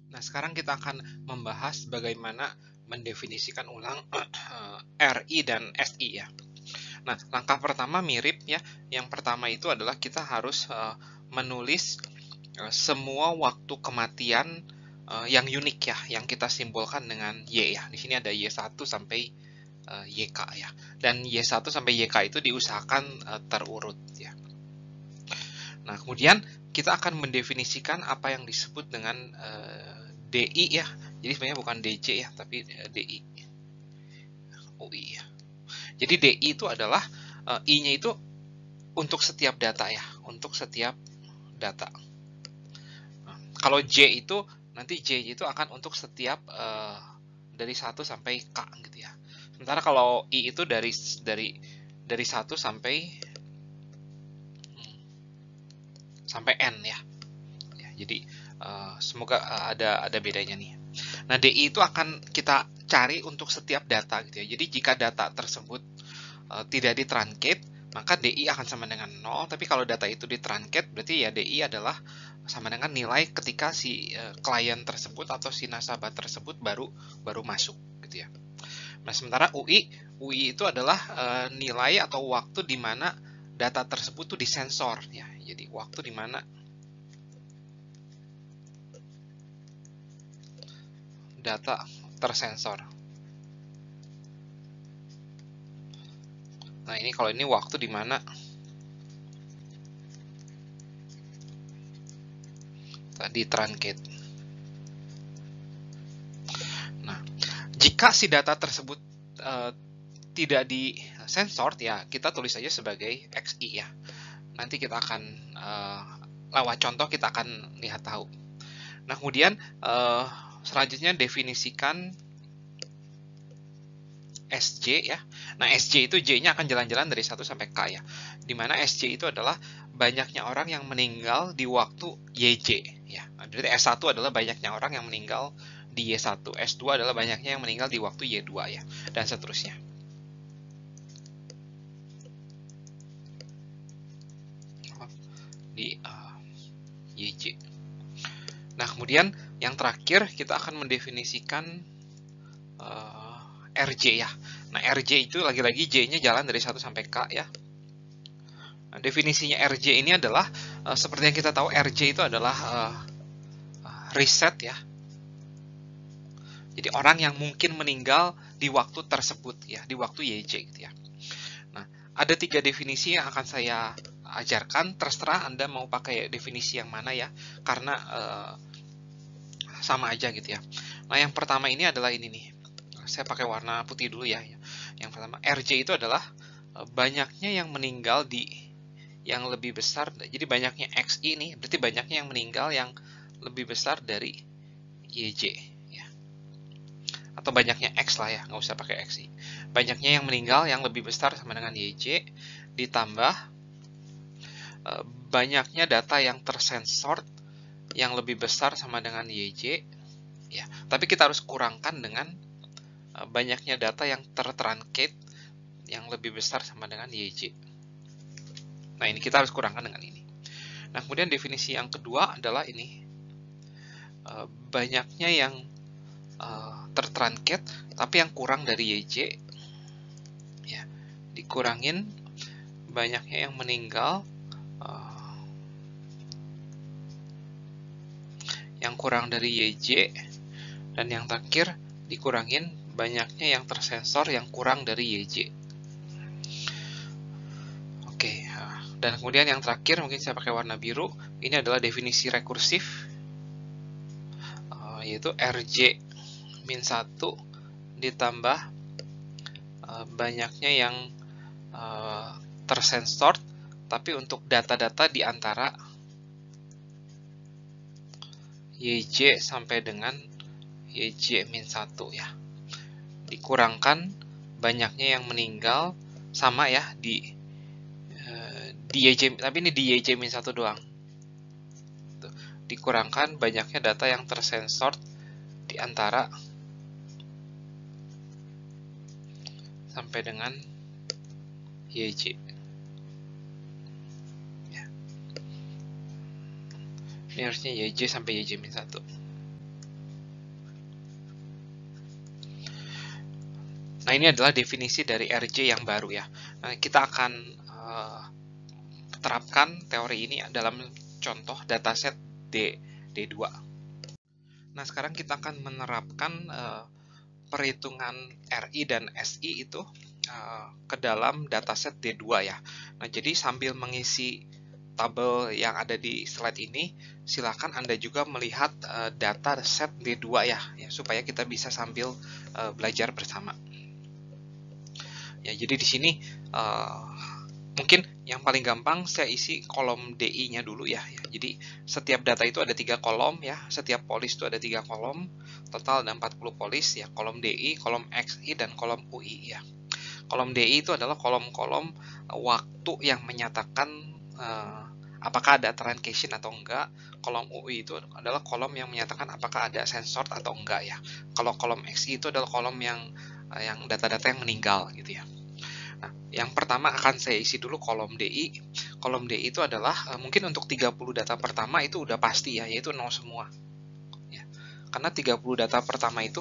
Nah, sekarang kita akan membahas bagaimana mendefinisikan ulang RI dan SI ya. Nah, langkah pertama mirip ya. Yang pertama itu adalah kita harus menulis semua waktu kematian yang unik ya, yang kita simbolkan dengan Y ya. Di sini ada Y1 sampai YK ya. Dan Y1 sampai YK itu diusahakan terurut ya. Nah, kemudian kita akan mendefinisikan apa yang disebut dengan DI ya. Jadi sebenarnya bukan DC ya, tapi DI. UI ya. Jadi DI itu adalah I-nya itu untuk setiap data ya, untuk setiap data. Nah, kalau J itu nanti J itu akan untuk setiap dari 1 sampai K gitu ya. Sementara kalau I itu dari 1 sampai N ya. Jadi semoga ada bedanya nih. Nah, DI itu akan kita cari untuk setiap data gitu ya. Jadi jika data tersebut tidak ditruncate, maka DI akan sama dengan 0. Tapi kalau data itu ditruncate, berarti ya DI adalah sama dengan nilai ketika si klien tersebut atau si nasabah tersebut baru masuk gitu ya. Nah, sementara UI itu adalah nilai atau waktu di mana data tersebut tuh disensor ya. Jadi waktu di mana data tersensor. Nah, ini kalau ini waktu di mana di truncate. Nah, jika si data tersebut tidak disensor ya, kita tulis saja sebagai XI ya. Nanti kita akan lewat contoh kita akan lihat tahu. Nah, kemudian selanjutnya definisikan SJ ya. Nah, SJ itu J-nya akan jalan-jalan dari 1 sampai K ya. Dimana SJ itu adalah banyaknya orang yang meninggal di waktu YJ ya. Berarti S1 adalah banyaknya orang yang meninggal di Y1, S2 adalah banyaknya yang meninggal di waktu Y2 ya, dan seterusnya. Di YJ. Nah, kemudian yang terakhir kita akan mendefinisikan RJ ya. Nah, RJ itu lagi-lagi J-nya jalan dari 1 sampai K ya. Nah, definisinya RJ ini adalah seperti yang kita tahu RJ itu adalah riset ya. Jadi orang yang mungkin meninggal di waktu tersebut ya, di waktu YJ gitu ya. Nah, ada 3 definisi yang akan saya ajarkan. Terserah Anda mau pakai definisi yang mana ya, karena sama aja gitu ya. Nah, yang pertama ini adalah ini nih. Saya pakai warna putih dulu ya. Yang pertama, RJ itu adalah banyaknya yang meninggal di yang lebih besar. Jadi banyaknya XI nih, berarti banyaknya yang meninggal yang lebih besar dari YJ ya. Atau banyaknya X lah ya, nggak usah pakai XI. Banyaknya yang meninggal yang lebih besar sama dengan YJ ditambah banyaknya data yang tersensor yang lebih besar sama dengan YJ ya. Tapi kita harus kurangkan dengan banyaknya data yang tertruncate yang lebih besar sama dengan YJ. Nah, ini kita harus kurangkan dengan ini. Nah, kemudian definisi yang kedua adalah ini. Banyaknya yang tertruncate tapi yang kurang dari YJ ya. Dikurangin banyaknya yang meninggal yang kurang dari YJ, dan yang terakhir dikurangin banyaknya yang tersensor yang kurang dari YJ. Oke, dan kemudian yang terakhir mungkin saya pakai warna biru. Ini adalah definisi rekursif, yaitu RJ min 1 ditambah banyaknya yang tersensor tapi untuk data-data di antara YJ sampai dengan YJ min 1 ya. Dikurangkan banyaknya yang meninggal sama ya di YJ, tapi ini di YJ min 1 doang. Dikurangkan banyaknya data yang tersensor di antara sampai dengan YJ. Ini harusnya YJ sampai YJ min 1. Nah, ini adalah definisi dari RJ yang baru ya. Nah, kita akan terapkan teori ini dalam contoh dataset D2. Nah, sekarang kita akan menerapkan perhitungan RI dan SI itu ke dalam dataset D2 ya. Nah, jadi sambil mengisi tabel yang ada di slide ini, silakan Anda juga melihat data set D2 ya, supaya kita bisa sambil belajar bersama. Ya, jadi di sini mungkin yang paling gampang saya isi kolom DI-nya dulu ya. Jadi setiap data itu ada 3 kolom ya, setiap polis itu ada 3 kolom, total ada 40 polis ya, kolom DI, kolom XI, dan kolom UI ya. Kolom DI itu adalah kolom-kolom waktu yang menyatakan apakah ada truncation atau enggak. Kolom UI itu adalah kolom yang menyatakan apakah ada sensor atau enggak ya. Kalau kolom XI itu adalah kolom yang data-data yang meninggal gitu ya. Nah, yang pertama akan saya isi dulu kolom DI. Kolom DI itu adalah mungkin untuk 30 data pertama itu udah pasti ya, yaitu 0 semua. Ya. Karena 30 data pertama itu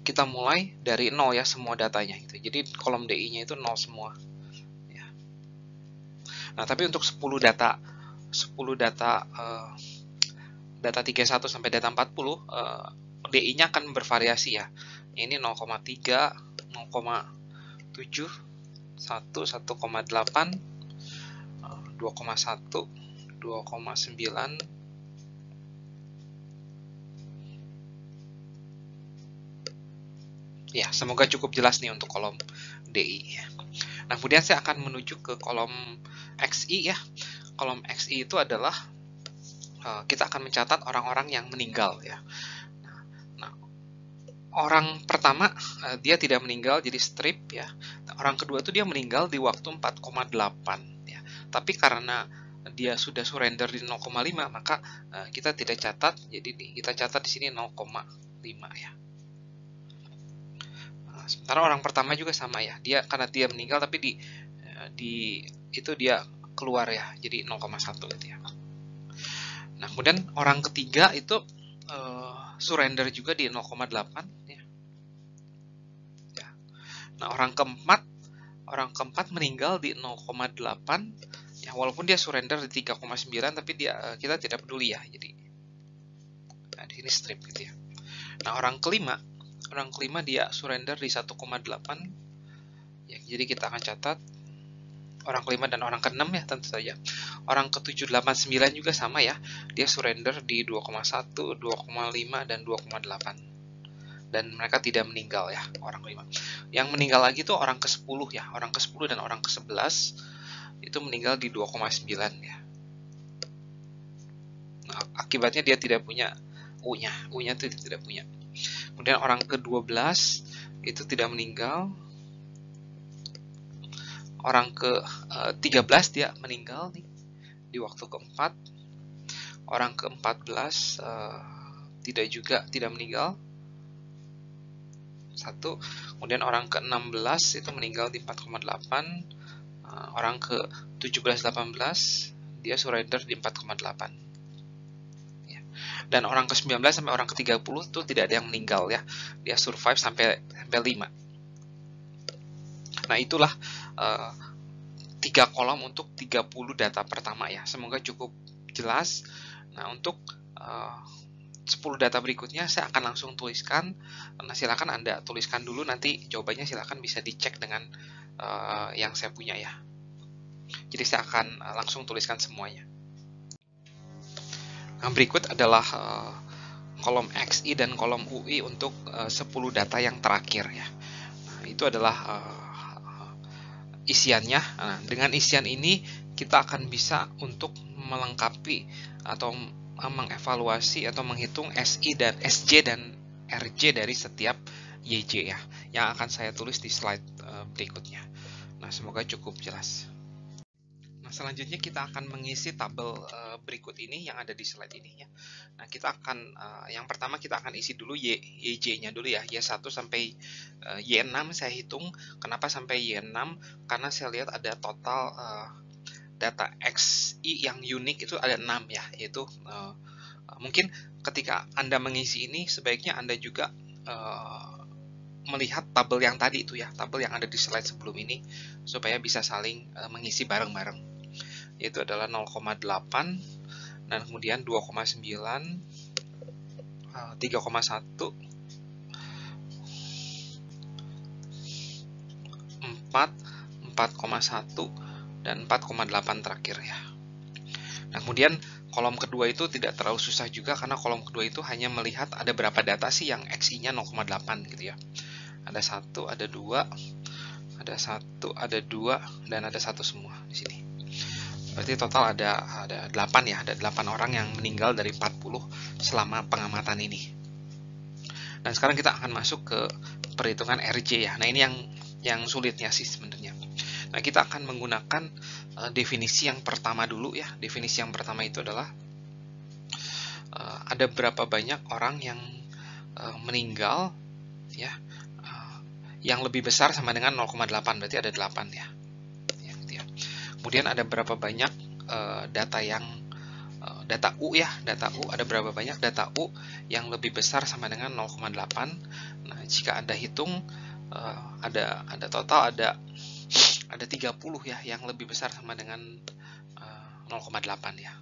kita mulai dari 0 ya semua datanya gitu. Jadi kolom DI-nya itu 0 semua. Ya. Nah, tapi untuk 10 data data 31 sampai data 40 DI-nya akan bervariasi ya. Ini 0,3, 0,7, 1, 1,8, 2,1, 2,9, ya, semoga cukup jelas nih untuk kolom DI. Nah, kemudian saya akan menuju ke kolom XI ya. Kolom XI itu adalah kita akan mencatat orang-orang yang meninggal ya. Nah, orang pertama dia tidak meninggal jadi strip ya. Nah, orang kedua itu dia meninggal di waktu 4,8 ya. Tapi karena dia sudah surrender di 0,5 maka kita tidak catat. Jadi kita catat di sini 0,5 ya. Nah, sementara orang pertama juga sama ya. Karena dia meninggal tapi itu dia keluar ya. Jadi 0,1 gitu ya. Nah, kemudian orang ketiga itu surrender juga di 0,8 ya. Ya. Nah, orang keempat meninggal di 0,8 ya, walaupun dia surrender di 3,9 tapi kita tidak peduli ya. Jadi nah, di sini strip gitu ya. Nah, orang kelima dia surrender di 1,8 ya. Jadi kita akan catat orang kelima dan orang keenam ya, tentu saja. Orang ke-7, 8, 9 juga sama ya. Dia surrender di 2,1, 2,5, dan 2,8. Dan mereka tidak meninggal ya, orang kelima. Yang meninggal lagi itu orang ke-10 ya. Orang ke-10 dan orang ke-11 itu meninggal di 2,9 ya. Nah, akibatnya dia tidak punya U-nya. U-nya itu tidak punya. Kemudian orang ke-12 itu tidak meninggal. Orang ke-13 dia meninggal nih di waktu keempat. Orang ke-14 tidak meninggal. 1. Kemudian orang ke-16 itu meninggal di 4,8. Orang ke-17, 18 dia surrender di 4,8. Ya. Dan orang ke-19 sampai orang ke-30 itu tidak ada yang meninggal ya. Dia survive sampai 5. Nah, itulah 3 kolom untuk 30 data pertama ya. Semoga cukup jelas. Nah, untuk 10 data berikutnya saya akan langsung tuliskan. Nah, silakan Anda tuliskan dulu, nanti jawabannya silakan bisa dicek dengan yang saya punya ya. Jadi saya akan langsung tuliskan semuanya. Nah, berikut adalah kolom XI dan kolom UI untuk 10 data yang terakhir ya. Nah, itu adalah isiannya. Nah, dengan isian ini kita akan bisa untuk melengkapi atau mengevaluasi atau menghitung SI dan SJ dan RJ dari setiap YJ ya, yang akan saya tulis di slide berikutnya. Nah, semoga cukup jelas. Nah, selanjutnya kita akan mengisi tabel berikut ini yang ada di slide ini ya. Nah, kita akan yang pertama kita akan isi dulu YJ-nya dulu ya, Y1 sampai Y6 saya hitung. Kenapa sampai Y6? Karena saya lihat ada total data XI yang unik itu ada 6 ya, yaitu mungkin ketika Anda mengisi ini sebaiknya Anda juga melihat tabel yang tadi itu ya, tabel yang ada di slide sebelum ini, supaya bisa saling mengisi bareng-bareng. Yaitu adalah 0,8 dan kemudian 2,9, 3,1, 4, 4,1, dan 4,8 terakhir ya. Nah, kemudian kolom kedua itu tidak terlalu susah juga, karena kolom kedua itu hanya melihat ada berapa data sih yang XI-nya 0,8 gitu ya. Ada 1, ada 2, ada 1, ada 2, dan ada 1 semua di sini. Berarti total ada 8 ya, ada 8 orang yang meninggal dari 40 selama pengamatan ini. Dan sekarang kita akan masuk ke perhitungan RJ ya. Nah, ini yang sulitnya sih sebenarnya. Nah, kita akan menggunakan definisi yang pertama dulu ya. Definisi yang pertama itu adalah ada berapa banyak orang yang meninggal ya, yang lebih besar sama dengan 0,8, berarti ada 8 ya. Gitu ya. Kemudian ada berapa banyak data U ya, data U, ada berapa banyak data U yang lebih besar sama dengan 0,8. Nah, jika Anda hitung ada total ada 30 ya yang lebih besar sama dengan 0,8 ya.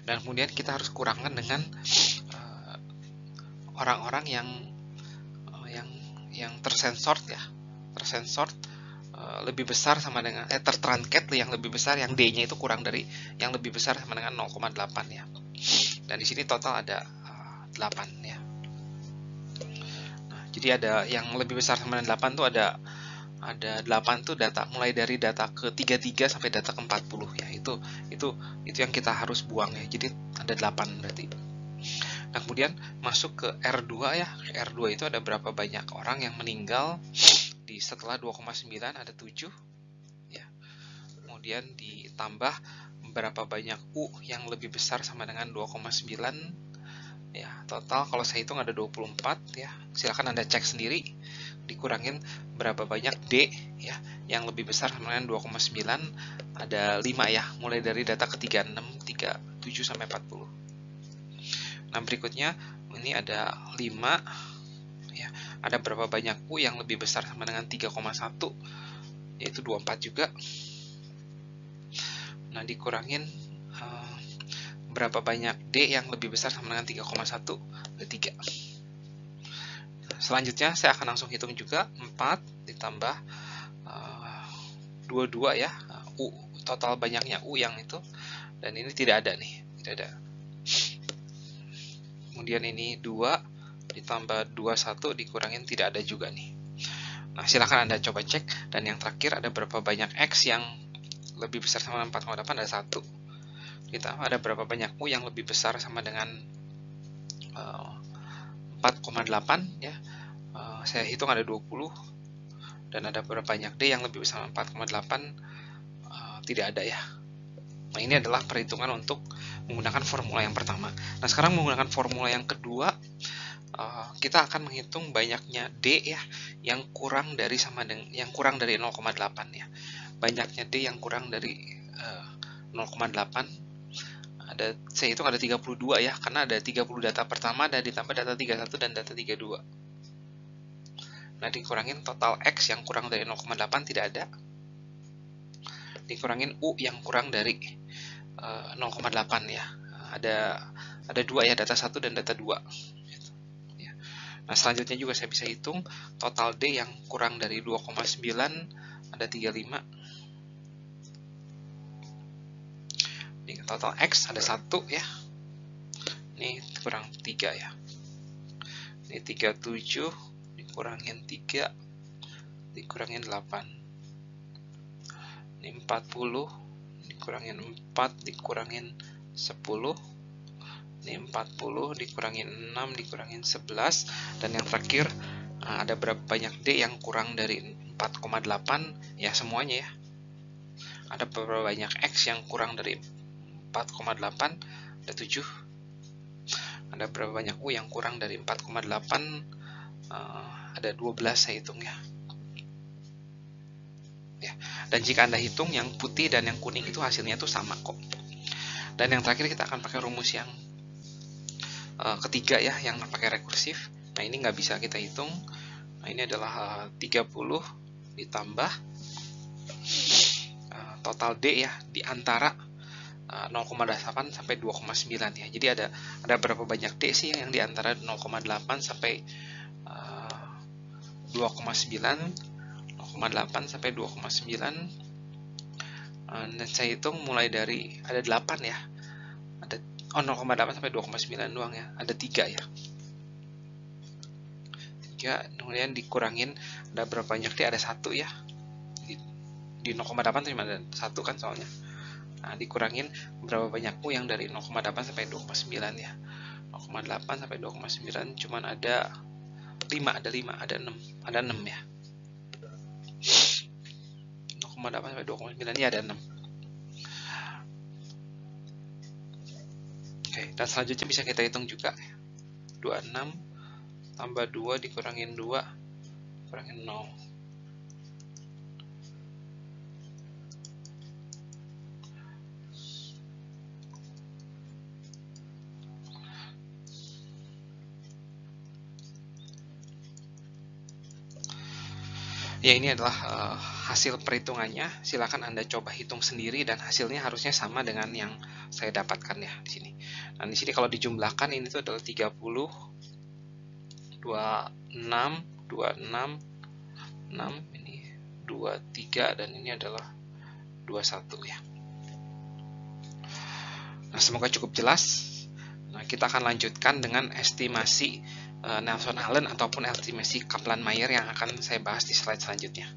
Dan kemudian kita harus kurangkan dengan orang-orang yang tersensor ya, tersensor lebih besar sama dengan tertruncat yang lebih besar, yang D-nya itu kurang dari yang lebih besar sama dengan 0,8 ya. Dan di sini total ada 8 ya. Nah, jadi ada yang lebih besar sama dengan 8 tuh ada 8 tuh data mulai dari data ke 33 sampai data ke 40 ya. Itu yang kita harus buang ya. Jadi ada 8 berarti. Nah, kemudian masuk ke R2 ya. R2 itu ada berapa banyak orang yang meninggal di setelah 2,9 ada 7 ya. Kemudian ditambah berapa banyak U yang lebih besar sama dengan 2,9 ya. Total kalau saya hitung ada 24 ya. Silakan Anda cek sendiri. Dikurangin berapa banyak D ya yang lebih besar sama dengan 2,9, ada 5 ya, mulai dari data ke 36, 37 sampai 40. Nah, berikutnya ini ada 5 ya. Ada berapa banyak U yang lebih besar sama dengan 3,1, yaitu 24 juga. Nah, dikurangin berapa banyak D yang lebih besar sama dengan 3,1, ada 3. Selanjutnya saya akan langsung hitung juga 4 ditambah 22 ya, U, total banyaknya U yang itu, dan ini tidak ada nih, tidak ada. Kemudian ini 2 ditambah 21 dikurangin tidak ada juga nih. Nah, silahkan Anda coba cek. Dan yang terakhir ada berapa banyak X yang lebih besar sama 4,8, ada 1. Ditambah ada berapa banyak U yang lebih besar sama dengan 4,8 ya. Saya hitung ada 20. Dan ada berapa banyak D yang lebih besar 4,8, tidak ada ya. Nah, ini adalah perhitungan untuk menggunakan formula yang pertama. Nah, sekarang menggunakan formula yang kedua, kita akan menghitung banyaknya D ya yang kurang dari 0,8 ya. Banyaknya D yang kurang dari 0,8 saya hitung ada 32 ya, karena ada 30 data pertama dan ditambah data 31 dan data 32. Nah, dikurangin total X yang kurang dari 0,8 tidak ada. Dikurangin U yang kurang dari 0,8 ya. Ada 2 ya, data 1 dan data 2. Ya. Nah, selanjutnya juga saya bisa hitung total D yang kurang dari 2,9 ada 35. Ini total X ada 1 ya. Ini kurang 3 ya. Ini 37 dikurangin 3 dikurangin 8. Ini 40 dikurangin 4 dikurangin 10. Ini 40 dikurangin 6 dikurangin 11. Dan yang terakhir ada berapa banyak D yang kurang dari 4,8 ya, semuanya ya. Ada berapa banyak X yang kurang dari 4,8, ada 7. Ada berapa banyak U yang kurang dari 4,8, ada 12 saya hitung ya. Dan jika Anda hitung yang putih dan yang kuning itu hasilnya itu sama kok. Dan yang terakhir kita akan pakai rumus yang ketiga ya, yang pakai rekursif. Nah, ini nggak bisa kita hitung. Nah, ini adalah 30 ditambah total D ya, di antara 0,8 sampai 2,9 ya. Jadi ada berapa banyak D sih yang di antara 0,8 sampai 2,9, 0,8 sampai 2,9. Dan saya hitung mulai dari ada 8 ya. Ada 0,8 sampai 2,9 doang ya. Ada 3 ya. 3, kemudian dikurangin ada berapa banyak D, ada 1 ya. Di 0,8 cuma ada 1 kan soalnya. Nah, dikurangin berapa banyak U yang dari 0,8 sampai 2,9 ya. 0,8 sampai 2,9 cuman ada 5, ada 6 ya. 0,8 sampai 2,9 ini ada 6. Oke, dan selanjutnya bisa kita hitung juga. 26 tambah 2 dikurangin 2 kurangin 0. Ya, ini adalah hasil perhitungannya. Silakan Anda coba hitung sendiri dan hasilnya harusnya sama dengan yang saya dapatkan ya di sini. Nah, di sini kalau dijumlahkan ini tuh adalah 30, 26, 26, 6, ini 23 dan ini adalah 21 ya. Nah, semoga cukup jelas. Nah, kita akan lanjutkan dengan estimasi Nelson-Allen ataupun estimasi Kaplan-Meier yang akan saya bahas di slide selanjutnya.